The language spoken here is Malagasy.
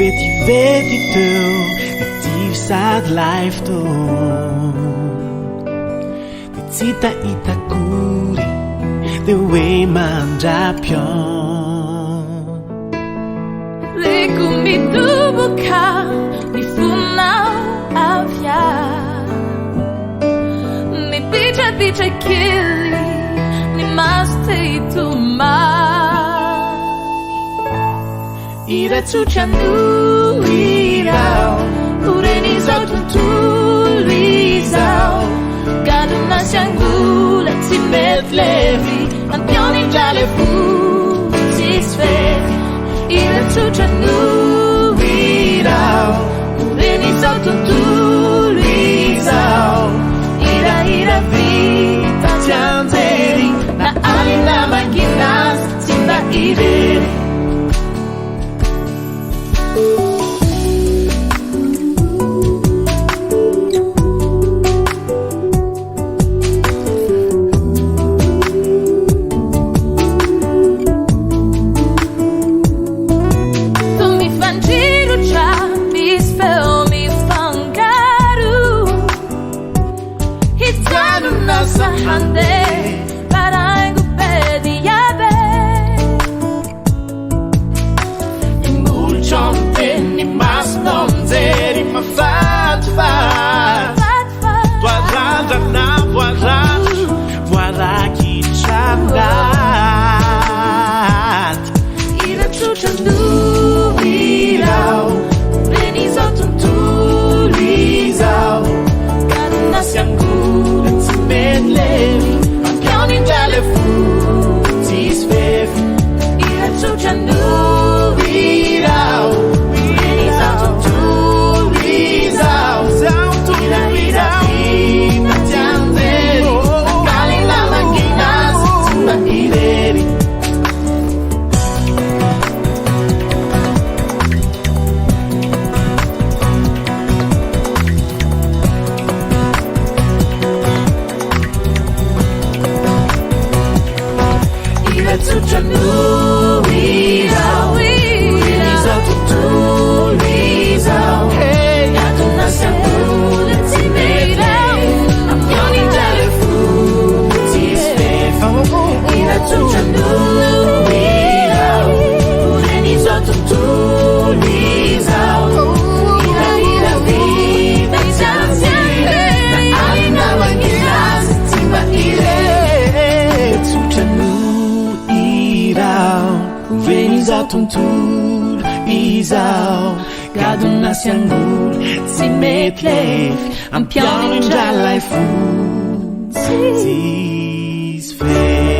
vet i tøv, det divsat life to. Det tita itakuri, the way man japion. Riku mi dubuka, mi funau avya. Mi dice kili, ni maste ituma. Ira tsuchanu irao, ureni zautuntu lizao. Gaduna siangula timetlevi, antioni giale futi sfevi. Ira tsuchanu irao, ureni zautuntu lizao. Ira vita tianzeri, na alina makinas, sinda ireri. Hande parangu pediabe Imulchonte ni mas nonzeri ma fat Voaranja na voaranja Voara ki chandat Ira tsuchanu irao Reni zotuntu lizao Gaduna siangula tsimenlevi Ankioni giale futi sfevi Ira tsuchanu irao Reni zotuntu lizao Ira vita tianzeri Nakali na manginas Simba ireri Tsuchanu irao, ureni zautuntu lizao. Gaduna siangula timetlevi, ankioni giale futi sfevi. Ira tsuchanu irao, ureni zautuntu lizao. Ira vita tianzeri, na alina manginas, simba ireri. Tsuchanu Veni zautuntur izao Gaduna siangul Simetlev Am piano in gialla e fu Zisfev